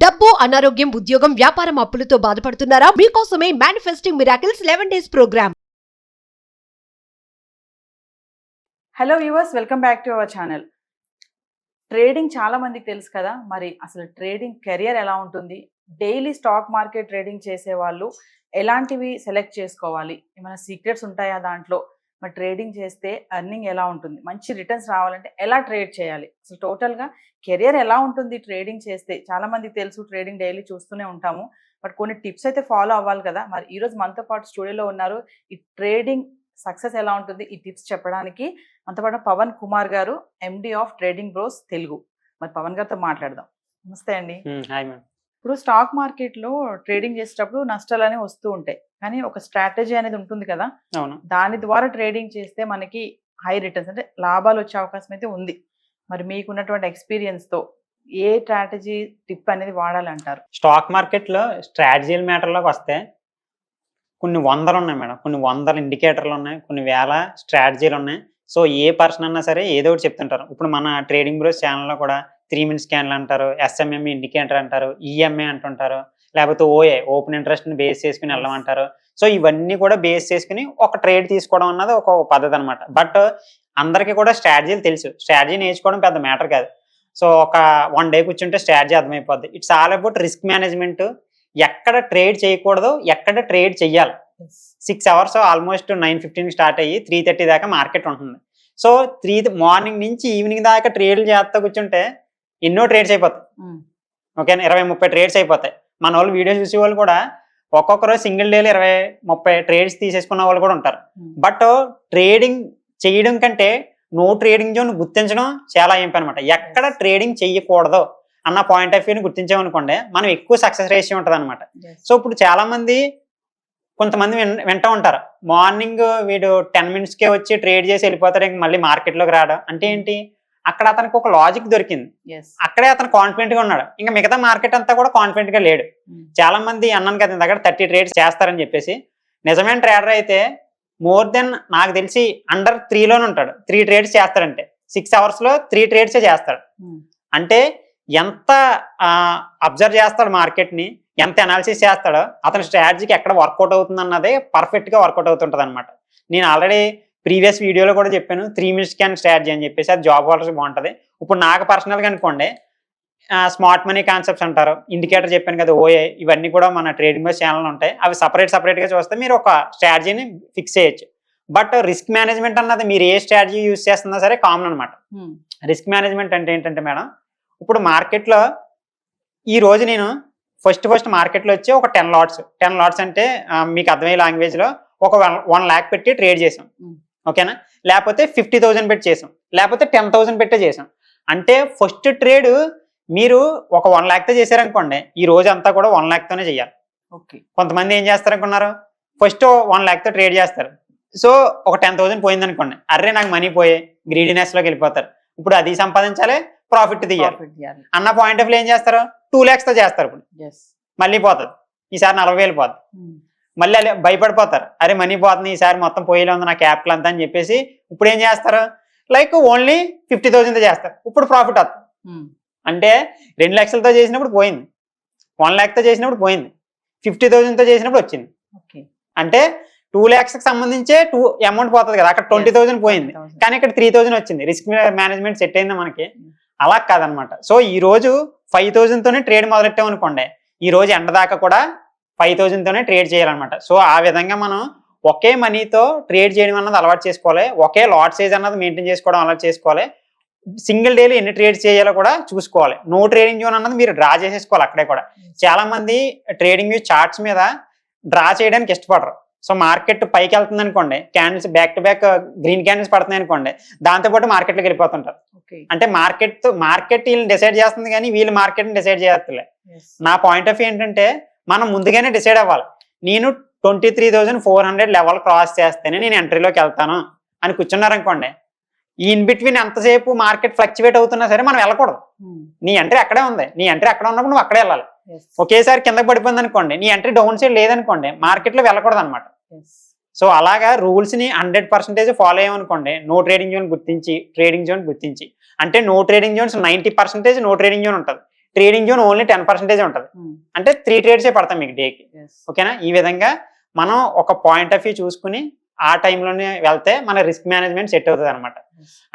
డబ్బు, అనారోగ్యం, ఉద్యోగం, వ్యాపారం, అప్పులతో బాధపడుతున్నారా? మీకోసమే manifesting miracles 11 days programme. Hello viewers, welcome back to our channel. Trading చాలా మందికి తెలుసు కదా, మరి అసలు ట్రేడింగ్ కెరియర్ ఎలా ఉంటుంది, డైలీ స్టాక్ మార్కెట్ ట్రేడింగ్ చేసే వాళ్ళు ఎలాంటివి సెలెక్ట్ చేసుకోవాలి, ఏమైనా సీక్రెట్స్ ఉంటాయా దాంట్లో, మరి ట్రేడింగ్ చేస్తే ఎర్నింగ్ ఎలా ఉంటుంది, మంచి రిటర్న్స్ రావాలంటే ఎలా ట్రేడ్ చేయాలి, అసలు టోటల్గా కెరియర్ ఎలా ఉంటుంది ట్రేడింగ్ చేస్తే. చాలా మందికి తెలుసు, ట్రేడింగ్ డైలీ చూస్తూనే ఉంటాము, బట్ కొన్ని టిప్స్ అయితే ఫాలో అవ్వాలి కదా. మరి ఈరోజు మనతో పాటు స్టూడియోలో ఉన్నారు, ఈ ట్రేడింగ్ సక్సెస్ ఎలా ఉంటుంది ఈ టిప్స్ చెప్పడానికి మనతో పాటు పవన్ కుమార్ గారు, MD of trading bros Telugu. మరి పవన్ గారితో మాట్లాడదాం. నమస్తే అండి. Hi ma'am. ఇప్పుడు స్టాక్ మార్కెట్లో ట్రేడింగ్ చేసేటప్పుడు నష్టాలు అనేవి వస్తూ ఉంటాయి, కానీ ఒక స్ట్రాటజీ అనేది ఉంటుంది కదా, అవును. దాని ద్వారా ట్రేడింగ్ చేస్తే మనకి హై రిటర్న్స్ అంటే లాభాలు వచ్చే అవకాశం అయితే ఉంది. మరి మీకున్నటువంటి ఎక్స్పీరియన్స్తో ఏ స్ట్రాటజీ టిప్ అనేది వాడాలంటారు? స్టాక్ మార్కెట్లో స్ట్రాటజీల మ్యాటర్లోకి వస్తే కొన్ని వందలు ఉన్నాయి మేడం, కొన్ని వందల ఇండికేటర్లు ఉన్నాయి, కొన్ని వేల స్ట్రాటజీలు ఉన్నాయి. సో ఏ పర్సన్ అన్నా సరే ఏదో ఒకటి చెప్తుంటారు. ఇప్పుడు మన ట్రేడింగ్ బ్రోస్ ఛానల్లో కూడా 3 minute స్కాన్లు అంటారు, ఎస్ఎంఎం ఇండికేటర్ అంటారు, ఈఎంఏ అంటుంటారు, లేకపోతే ఓఏ ఓపెన్ ఇంట్రెస్ట్ని బేస్ చేసుకుని వెళ్ళమంటారు. సో ఇవన్నీ కూడా బేస్ చేసుకుని ఒక ట్రేడ్ తీసుకోవడం అన్నది ఒక పద్ధతి అనమాట. బట్ అందరికీ కూడా స్ట్రాటజీలు తెలుసు, స్ట్రాటజీ నేర్చుకోవడం పెద్ద మ్యాటర్ కాదు. సో ఒక 1 day కూర్చుంటే స్ట్రాటజీ అర్థమైపోద్ది. It's all about risk management. ఎక్కడ ట్రేడ్ చేయకూడదు, ఎక్కడ ట్రేడ్ చెయ్యాలి. 6 hours ఆల్మోస్ట్ 9:15 స్టార్ట్ అయ్యి 3:30 దాకా మార్కెట్ ఉంటుంది. సో మార్నింగ్ నుంచి ఈవినింగ్ దాకా ట్రేడ్లు చేస్తా కూర్చుంటే ఎన్నో ట్రేడ్స్ అయిపోతాయి. ఓకేనా, 20-30 ట్రేడ్స్ అయిపోతాయి. మన వాళ్ళు వీడియో చూసే వాళ్ళు కూడా ఒక్కొక్కరు సింగిల్ డేలో 20-30 ట్రేడ్స్ తీసేసుకున్న వాళ్ళు కూడా ఉంటారు. బట్ ట్రేడింగ్ చేయడం కంటే నో ట్రేడింగ్ జోన్ గుర్తించడం చాలా ఇంపార్టెంట్ అనమాట. ఎక్కడ ట్రేడింగ్ చెయ్యకూడదు అన్న పాయింట్ ఆఫ్ వ్యూని గుర్తించామనుకోండి, మనం ఎక్కువ సక్సెస్ రేషియో ఉంటుంది అనమాట. సో ఇప్పుడు చాలా మంది కొంతమంది వింటూ ఉంటారు, మార్నింగ్ వీడు 10 minutesకే వచ్చి ట్రేడ్ చేసి వెళ్ళిపోతాడు, ఇంక మళ్ళీ మార్కెట్లోకి రావడం అంటే ఏంటి? అక్కడ అతనికి ఒక లాజిక్ దొరికింది, అక్కడే అతను కాన్ఫిడెంట్ గా ఉన్నాడు, ఇంకా మిగతా మార్కెట్ అంతా కూడా కాన్ఫిడెంట్ గా లేడు. చాలా మంది అన్నాను కదా ఇందాక 30 ట్రేడ్స్ చేస్తారని చెప్పేసి, నిజమైన ట్రేడర్ అయితే మోర్ దెన్ నాకు తెలిసి అండర్ 3లోనే ఉంటాడు. 3 ట్రేడ్స్ చేస్తాడంటే 6 hours 3 ట్రేడ్సే చేస్తాడు. అంటే ఎంత అబ్జర్వ్ చేస్తాడు మార్కెట్ని, ఎంత అనాలిసిస్ చేస్తాడో, అతని స్ట్రాటజీకి ఎక్కడ వర్కౌట్ అవుతుంది అన్నదే పర్ఫెక్ట్గా వర్కౌట్ అవుతుంటుంది అనమాట. నేను ఆల్రెడీ ప్రీవియస్ వీడియోలో కూడా చెప్పాను 3 minute స్కాన్ స్ట్రాటజీ అని చెప్పేసి, అది జాబ్ హోల్డర్స్ బాగుంటుంది. ఇప్పుడు నాకు పర్సనల్గా అనుకోండి, స్మార్ట్ మనీ కాన్సెప్ట్స్ అంటారు, ఇండికేటర్ చెప్పాను కదా ఓఏ, ఇవన్నీ కూడా మన ట్రేడింగ్ బస్ ఛానల్ ఉంటాయి. అవి సపరేట్గా చూస్తే మీరు ఒక స్ట్రాటజీని ఫిక్స్ చేయొచ్చు. బట్ రిస్క్ మేనేజ్మెంట్ అన్నది మీరు ఏ స్ట్రాటజీ యూజ్ చేస్తున్నా సరే కామన్ అనమాట. రిస్క్ మేనేజ్మెంట్ అంటే ఏంటంటే మేడం, ఇప్పుడు మార్కెట్లో ఈ రోజు నేను ఫస్ట్ మార్కెట్లో వచ్చి ఒక 10 lots అంటే మీకు అర్థమయ్యే లాంగ్వేజ్లో ఒక 1 lakh పెట్టి ట్రేడ్ చేసాం, ఓకేనా, లేకపోతే 50,000 పెట్టి చేసాం, లేకపోతే 10,000 పెట్టే చేసాం. అంటే ఫస్ట్ ట్రేడ్ మీరు ఒక 1 lakh చేశారనుకోండి, ఈ రోజు అంతా కూడా 1 lakh చేయాలి. ఓకే, కొంతమంది ఏం చేస్తారనుకున్నారు, ఫస్ట్ 1 lakh ట్రేడ్ చేస్తారు. సో ఒక 10,000 పోయింది అనుకోండి, అర్రే నాకు మనీ పోయే గ్రీడీనెస్లోకి వెళ్ళిపోతారు. ఇప్పుడు అది సంపాదించాలి, ప్రాఫిట్ తీయాలి అన్న పాయింట్ ఆఫ్ వ్యూ ఏం చేస్తారు, 2 lakhs చేస్తారు. ఇప్పుడు మళ్ళీ పోతుంది, ఈసారి 40,000 పోతుంది. మళ్ళీ భయపడిపోతారు, అరే మనీ పోతుంది, ఈసారి మొత్తం పోయేలా ఉంది నా క్యాపిటల్ అంతా అని చెప్పేసి ఇప్పుడు ఏం చేస్తారు, లైక్ ఓన్లీ 50,000 చేస్తారు. ఇప్పుడు ప్రాఫిట్ వస్తుంది. అంటే 2 lakhsతో చేసినప్పుడు పోయింది, 1 lakh చేసినప్పుడు పోయింది, 50,000తో చేసినప్పుడు వచ్చింది. అంటే 2 lakhs సంబంధించే అమౌంట్ పోతుంది కదా, అక్కడ 20,000 పోయింది, కానీ ఇక్కడ 3,000 వచ్చింది. రిస్క్ మేనేజ్మెంట్ సెట్ అయిందా మనకి? అలా కాదనమాట. సో ఈ రోజు 5,000తోనే ట్రేడ్ మొదలెట్టామనుకోండి, ఈ రోజు ఎండ దాకా కూడా 5,000తోనే ట్రేడ్ చేయాలన్నమాట. సో ఆ విధంగా మనం ఒకే మనీతో ట్రేడ్ చేయడం అన్నది అలవాటు చేసుకోవాలి, ఒకే లాట్ సైజ్ అన్నది మెయింటైన్ చేసుకోవడం అలవాటు చేసుకోవాలి, సింగిల్ డేలో ఎన్ని ట్రేడ్స్ చేయాలో కూడా చూసుకోవాలి. నో ట్రేడింగ్ జోన్ అన్నది మీరు డ్రా చేసేసుకోవాలి. అక్కడే కూడా చాలా మంది ట్రేడింగ్ చార్ట్స్ మీద డ్రా చేయడానికి ఇష్టపడరు. సో మార్కెట్ పైకి వెళ్తుంది అనుకోండి, candles back to back green candles పడుతున్నాయి అనుకోండి, దాంతోపాటు మార్కెట్లోకి వెళ్ళిపోతుంటారు. అంటే మార్కెట్ వీళ్ళని డిసైడ్ చేస్తుంది, కానీ వీళ్ళు మార్కెట్ని డిసైడ్ చేస్తలే. నా పాయింట్ ఆఫ్ వ్యూ ఏంటంటే, మనం ముందుగానే డిసైడ్ అవ్వాలి. నేను 23,400 లెవెల్ క్రాస్ చేస్తేనే నేను ఎంట్రీలోకి వెళ్తాను అని కూర్చున్నారనుకోండి, ఈ ఇన్ బిట్వీన్ ఎంతసేపు మార్కెట్ ఫ్లక్చువేట్ అవుతున్నా సరే మనం వెళ్ళకూడదు. నీ ఎంట్రీ అక్కడే ఉంది, నీ ఎంట్రీ అక్కడ ఉన్నప్పుడు నువ్వు అక్కడే వెళ్ళాలి. ఒకేసారి కిందకి పడిపోయింది అనుకోండి, నీ ఎంట్రీ డౌన్ సైడ్ లేదనుకోండి, మార్కెట్లో వెళ్ళకూడదు అనమాట. సో అలాగా రూల్స్ని 100% ఫాలో అయ్యామనుకోండి, నో ట్రేడింగ్ జోన్ గుర్తించి ట్రేడింగ్ జోన్ గుర్తించి, అంటే no trading zones 90% no trading zone ఉంటుంది, ట్రేడింగ్ జోన్ ఓన్లీ 10% ఉంటుంది. అంటే 3 ట్రేడ్సే పడతాయి మీకు డేకి. ఓకేనా? ఈ విధంగా మనం ఒక పాయింట్ ఆఫ్ వ్యూ చూసుకుని ఆ టైంలోనే వెళ్తే మన రిస్క్ మేనేజ్మెంట్ సెట్ అవుతుంది అనమాట.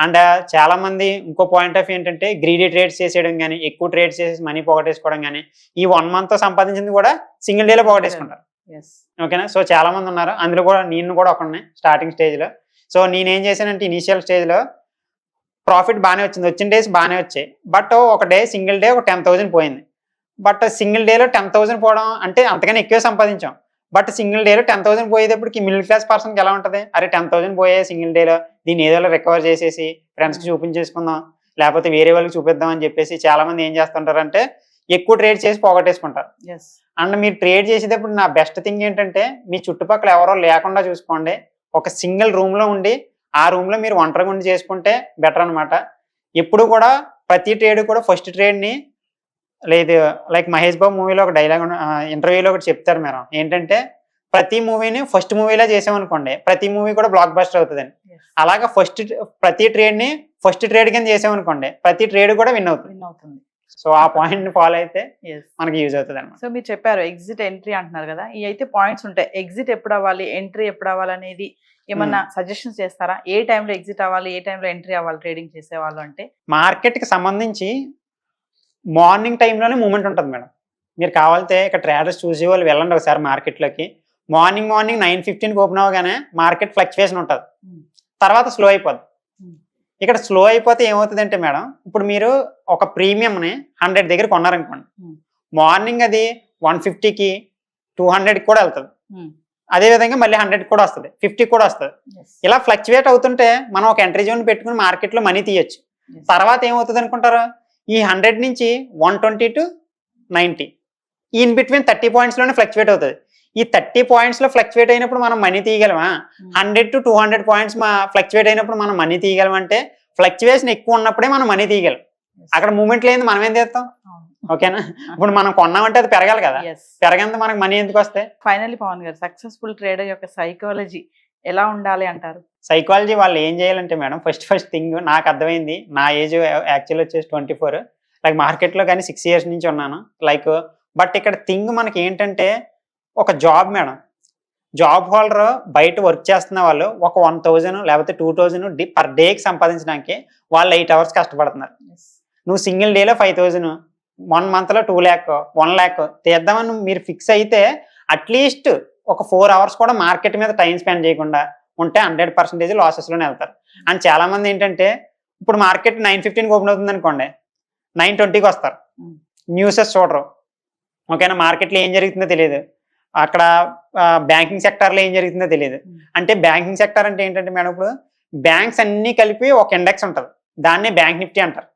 అండ్ చాలా మంది ఇంకో పాయింట్ ఆఫ్ వ్యూ ఏంటంటే గ్రీడీ ట్రేడ్స్ చేసేయడం కానీ, ఎక్కువ ట్రేడ్స్ చేసి మనీ పోగొట్టేసుకోవడం కానీ, ఈ 1 month సంపాదించింది కూడా సింగిల్ డేలో పోగొట్టేసుకుంటారు. ఓకేనా? సో చాలా మంది ఉన్నారు, అందులో కూడా నేను కూడా ఒకనే స్టార్టింగ్ స్టేజ్లో. సో నేనేం చేశానంటే ఇనీషియల్ స్టేజ్లో ప్రాఫిట్ బాగానే వచ్చింది, వచ్చిన డేస్ బాగానే వచ్చాయి. బట్ ఒక డే సింగిల్ డే ఒక 10,000 పోయింది. బట్ సింగిల్ డేలో 10,000 పోవడం అంటే అంతకన్నా ఎక్కువ సంపాదించాం. బట్ సింగిల్ డేలో 10,000 పోయేటప్పటికి మిడిల్ క్లాస్ పర్సన్కి ఎలా ఉంటుంది? అరే 10,000 పోయే సింగిల్ డేలో, దీన్ని ఏదో రికవర్ చేసేసి ఫ్రెండ్స్కి చూపించేసుకుందాం, లేకపోతే వేరే వాళ్ళకి చూపిద్దాం అని చెప్పేసి చాలా మంది ఏం చేస్తుంటారంటే ఎక్కువ ట్రేడ్ చేసి పోగొట్టేసుకుంటారు. అండ్ మీరు ట్రేడ్ చేసేటప్పుడు నా బెస్ట్ థింగ్ ఏంటంటే మీ చుట్టుపక్కల ఎవరో లేకుండా చూసుకోండి. ఒక సింగిల్ రూమ్లో ఉండి ఆ రూమ్లో మీరు ఒంటరిగా ఉండి చేసుకుంటే బెటర్ అనమాట. ఎప్పుడు కూడా ప్రతి ట్రేడ్ కూడా ఫస్ట్ ట్రేడ్ని లేదు, లైక్ మహేష్ బాబు మూవీలో ఒక డైలాగ్ ఇంటర్వ్యూలో ఒకటి చెప్తారు మీరు, ఏంటంటే ప్రతి మూవీని ఫస్ట్ మూవీలా చేసామనుకోండి ప్రతి మూవీ కూడా బ్లాక్ బస్టర్ అవుతుందని. అలాగా ప్రతి ట్రేడ్ని ఫస్ట్ ట్రేడ్ కింద చేసామనుకోండి ప్రతి ట్రేడ్ కూడా విన్ అవుతుంది. సో ఆ పాయింట్ ని ఫాలో అయితే మనకి యూజ్ అవుతుంది అనమాట. సో మీరు చెప్పారు ఎగ్జిట్ ఎంట్రీ అంటున్నారు కదా, ఈ అయితే పాయింట్స్ ఉంటాయి. ఎగ్జిట్ ఎప్పుడు అవ్వాలి, ఎంట్రీ ఎప్పుడు అవ్వాలి అనేది ఏమన్నా సజెషన్స్ చేస్తారా? ఏ టైంలో ఎగ్జిట్ అవ్వాలి, ఏ టైంలో ఎంట్రీ అవ్వాలి ట్రేడింగ్ చేసే వాళ్ళు? అంటే మార్కెట్ కి సంబంధించి మార్నింగ్ టైంలోనే మూమెంట్ ఉంటుంది మేడం. మీరు కావాలితే ఇక్కడ ట్రేడర్స్ చూసే వాళ్ళు వెళ్ళండి ఒకసారి మార్కెట్లోకి. మార్నింగ్ 9:15కి ఓపెన్ అవ్వగానే మార్కెట్ ఫ్లక్చువేషన్ ఉంటుంది, తర్వాత స్లో అయిపోద్ది. ఇక్కడ స్లో అయిపోతే ఏమవుతుందంటే మేడం, ఇప్పుడు మీరు ఒక ప్రీమియంని 100 దగ్గర కొన్నారనుకోండి, మార్నింగ్ అది 150కి 200కి కూడా వెళ్తుంది. అదేవిధంగా మళ్ళీ 100కి కూడా వస్తుంది, 50కి కూడా వస్తుంది. ఇలా ఫ్లక్చువేట్ అవుతుంటే మనం ఒక ఎంట్రీ జోన్ పెట్టుకుని మార్కెట్లో మనీ తీయచ్చు. తర్వాత ఏమవుతుంది అనుకుంటారు? ఈ 100 నుంచి 120 to 90 ఇన్ బిట్వీన్ 30 పాయింట్స్లోనే ఫ్లక్చువేట్ అవుతుంది. ఈ 30 పాయింట్స్లో ఫ్లక్చువేట్ అయినప్పుడు మనం మనీ తీయగలమా? 100 to 200 పాయింట్స్ ఫ్లక్చువేట్ అయినప్పుడు మనం మనీ తీయగలమంటే ఫ్లక్చువేషన్ ఎక్కువ ఉన్నప్పుడే మనం మనీ తీయగలం. అక్కడ మూమెంట్ లేదు, మనం ఏం చేస్తాం? ఓకేనా? ఇప్పుడు మనం కొన్నామంటే అది పెరగాలి కదా, పెరగంత మనకు మనీ ఎందుకు వస్తాయి? ఫైనల్లీ పవన్ గారు, సక్సెస్ఫుల్ ట్రేడర్ యొక్క సైకాలజీ ఎలా ఉండాలి అంటారు? సైకాలజీ వాళ్ళు ఏం చేయాలంటే మేడం, ఫస్ట్ థింగ్ నాకు అర్థమైంది, నా ఏజ్ యాక్చువల్ వచ్చేసి 24, లైక్ మార్కెట్లో కానీ 6 years నుంచి ఉన్నాను. లైక్ బట్ ఇక్కడ థింగ్ మనకి ఏంటంటే ఒక జాబ్ మేడం, జాబ్ హోల్డర్ బయట వర్క్ చేస్తున్న వాళ్ళు ఒక 1,000 లేకపోతే 2,000 పర్ డేకి సంపాదించడానికి వాళ్ళు 8 hours కష్టపడుతున్నారు. నువ్వు సింగిల్ డేలో 5,000, 1 monthలో 2 lakh 1 lakh తీద్దామని మీరు ఫిక్స్ అయితే అట్లీస్ట్ ఒక 4 hours కూడా మార్కెట్ మీద టైం స్పెండ్ చేయకుండా ఉంటే 100% లాసెస్లోనే వెళ్తారు. అండ్ చాలా మంది ఏంటంటే ఇప్పుడు మార్కెట్ 9:15కి ఓపెన్ అవుతుంది అనుకోండి, 9:20కి వస్తారు, న్యూసెస్ చూడరు. ఓకేనా? మార్కెట్లో ఏం జరుగుతుందో తెలియదు, అక్కడ బ్యాంకింగ్ సెక్టార్లో ఏం జరుగుతుందో తెలియదు. అంటే బ్యాంకింగ్ సెక్టార్ అంటే ఏంటంటే మేడం, ఇప్పుడు బ్యాంక్స్ అన్ని కలిపి ఒక ఇండెక్స్ ఉంటుంది, దాన్నే బ్యాంక్ నిఫ్టీ అంటారు.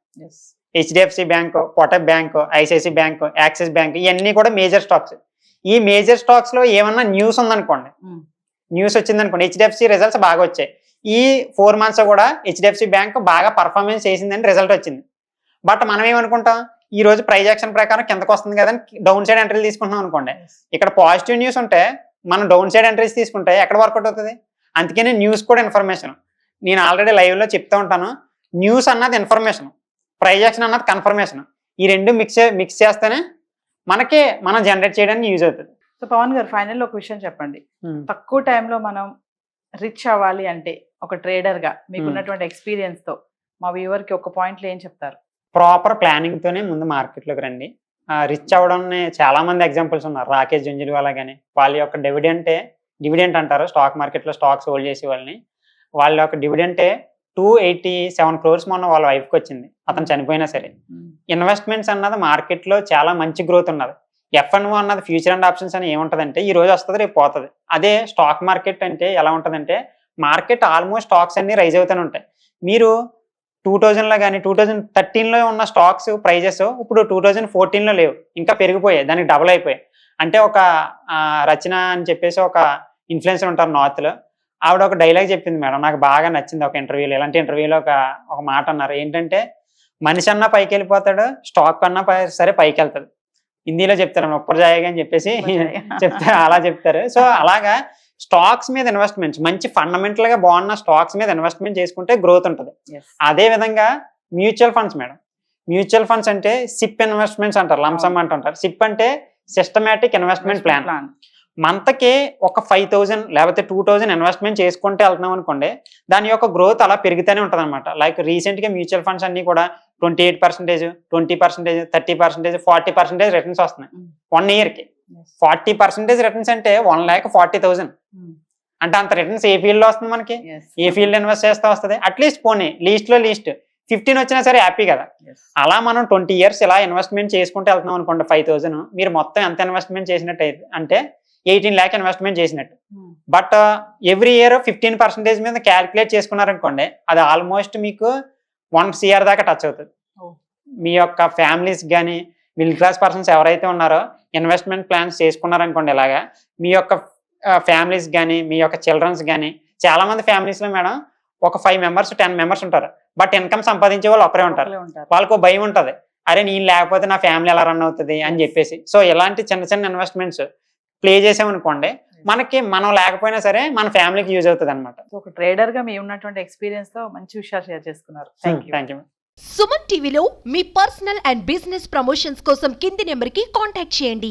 HDFC bank, Kotak bank, ICICI bank, axis bank, ఇవన్నీ కూడా మేజర్ స్టాక్స్. ఈ మేజర్ స్టాక్స్ లో ఏమన్నా న్యూస్ ఉందనుకోండి, న్యూస్ వచ్చిందనుకోండి, హెచ్డిఎఫ్సి రిజల్ట్స్ బాగా వచ్చాయి, ఈ 4 months కూడా హెచ్డిఎఫ్సి బ్యాంక్ బాగా పర్ఫార్మెన్స్ చేసిందని రిజల్ట్ వచ్చింది. బట్ మనం ఏమనుకుంటాం, ఈ రోజు ప్రైజ్ యాక్షన్ ప్రకారం కిందకు వస్తుంది కదా అని డౌన్ సైడ్ ఎంట్రీలు తీసుకుంటున్నాం అనుకోండి. ఇక్కడ పాజిటివ్ న్యూస్ ఉంటే మనం డౌన్ సైడ్ ఎంట్రీస్ తీసుకుంటే ఎక్కడ వర్కౌట్ అవుతుంది? అందుకనే న్యూస్ కూడా ఇన్ఫర్మేషన్. నేను ఆల్రెడీ లైవ్లో చెప్తూ ఉంటాను, న్యూస్ అన్నది ఇన్ఫర్మేషన్, ప్రైజ్ యాక్షన్ అన్నది కన్ఫర్మేషన్. ఈ రెండు మిక్స్ చేస్తేనే మనం జనరేట్ చేయడానికి యూజ్ అవుతుంది. సో పవన్ గారు, ఫైనల్ ఒక విషయం చెప్పండి, తక్కువ టైంలో మనం రిచ్ అవ్వాలి అంటే ఒక ట్రేడర్ గా మీకున్నటువంటి ఎక్స్పీరియన్స్ తో మా వ్యూవర్ కి ఒక పాయింట్లో ఏం చెప్తారు? ప్రాపర్ ప్లానింగ్ తోనే ముందు మార్కెట్లోకి రండి. రిచ్ అవ్వడం చాలా మంది ఎగ్జాంపుల్స్ ఉన్నారు, రాకేష్ జుంజున్వాలా కానీ, వాళ్ళ యొక్క డివిడెంట్ అంటారు స్టాక్ మార్కెట్లో స్టాక్స్ హోల్డ్ చేసే వాళ్ళని, వాళ్ళ యొక్క డివిడెంటే 287 crores మొన్న వాళ్ళ వైఫ్కి వచ్చింది, అతను చనిపోయినా సరే. ఇన్వెస్ట్మెంట్స్ అన్నది మార్కెట్లో చాలా మంచి గ్రోత్ ఉన్నది. F&O అన్నది ఫ్యూచర్ అండ్ ఆప్షన్స్ అని ఏముంటుందంటే ఈ రోజు వస్తుంది రేపు పోతుంది. అదే స్టాక్ మార్కెట్ అంటే ఎలా ఉంటుందంటే మార్కెట్ ఆల్మోస్ట్ స్టాక్స్ అన్ని రైజ్ అవుతూనే ఉంటాయి. మీరు 2000లో కానీ 2013లో ఉన్న స్టాక్స్ ప్రైజెస్ ఇప్పుడు 2014లో లేవు, ఇంకా పెరిగిపోయాయి, దానికి డబుల్ అయిపోయాయి. అంటే ఒక రచన అని చెప్పేసి ఒక ఇన్ఫ్లుయెన్సర్ ఉంటారు నార్త్లో, ఆవిడ ఒక డైలాగ్ చెప్పింది మేడం, నాకు బాగా నచ్చింది. ఒక ఇంటర్వ్యూలో, ఇలాంటి ఇంటర్వ్యూలో ఒక మాట అన్నారు, ఏంటంటే మనిషి అన్నా పైకి వెళ్ళిపోతాడు, స్టాక్ అన్నా సరే పైకి వెళ్తాడు. హిందీలో చెప్తారు ఉప్పర్ జాయేగా అని చెప్పేసి చెప్తారు, అలా చెప్తారు. సో అలాగా స్టాక్స్ మీద ఇన్వెస్ట్మెంట్స్, మంచి ఫండమెంటల్ గా బాగున్న స్టాక్స్ మీద ఇన్వెస్ట్మెంట్ చేసుకుంటే గ్రోత్ ఉంటుంది. అదే విధంగా mutual funds madam, mutual funds అంటే సిప్ ఇన్వెస్ట్మెంట్స్ అంటారు, లంసమ్ అంటుంటారు. సిప్ అంటే సిస్టమేటిక్ ఇన్వెస్ట్మెంట్ ప్లాన్. మంత్కి ఒక 5,000 లేకపోతే 2,000 ఇన్వెస్ట్మెంట్ చేసుకుంటే వెళ్తున్నాం అనుకోండి, దాని యొక్క గ్రోత్ అలా పెరుగుతూనే ఉంటుంది అనమాట. లైక్ రీసెంట్గా మ్యూచువల్ ఫండ్స్ అన్ని కూడా 28%, 20%, 30%, 40% రిటర్న్స్ వస్తున్నాయి 1 ఇయర్కి. 40% రిటర్న్స్ అంటే 1,40,000. అంటే అంత రిటర్న్స్ ఏ ఫీల్డ్ లో వస్తుంది మనకి, ఏ ఫీల్డ్ ఇన్వెస్ట్ చేస్తే వస్తుంది. అట్లీస్ట్ పోనీ లీస్ట్ 15 వచ్చినా సరే హ్యాపీ కదా. అలా మనం 20 ఇయర్స్ ఇలా ఇన్వెస్ట్మెంట్ చేసుకుంటూ వెళ్తున్నాం అనుకోండి 5,000, మీరు మొత్తం ఎంత ఇన్వెస్ట్మెంట్ చేసినట్టు అంటే 18 lakh ఇన్వెస్ట్మెంట్ చేసినట్టు. బట్ ఎవ్రీ ఇయర్ 15% మీద క్యాల్కులేట్ చేసుకున్నారనుకోండి, అది ఆల్మోస్ట్ మీకు 1 crore దాకా టచ్ అవుతుంది. మీ యొక్క ఫ్యామిలీస్ కానీ మిడిల్ క్లాస్ పర్సన్స్ ఎవరైతే ఉన్నారో ఇన్వెస్ట్మెంట్ ప్లాన్స్ చేసుకున్నారనుకోండి, ఇలాగా మీ యొక్క ఫ్యామిలీస్ కానీ మీ యొక్క చిల్డ్రన్స్ కానీ, చాలా మంది ఫ్యామిలీస్ లో మేడం ఒక 5 members 10 members ఉంటారు, బట్ ఇన్కమ్ సంపాదించే వాళ్ళు ఒకరే ఉంటారు. వాళ్ళకు భయం ఉంటుంది, అరే నేను లేకపోతే నా ఫ్యామిలీ ఎలా రన్ అవుతుంది అని చెప్పేసి. సో ఇలాంటి చిన్న చిన్న ఇన్వెస్ట్మెంట్స్ ప్లే చేసామనుకోండి, మనకి మనం లేకపోయినా సరే మన ఫ్యామిలీకి యూజ్ అవుతుంది అనమాట. ఒక ట్రేడర్ గా మీ ఉన్నటువంటి ఎక్స్పీరియన్స్ తో మంచి విషయాలు షేర్ చేసుకున్నారు. Thank you. సుమన్ టీవీలో మీ పర్సనల్ అండ్ బిజినెస్ ప్రమోషన్స్ కోసం కింది నెంబర్కి కాంటాక్ట్ చేయండి.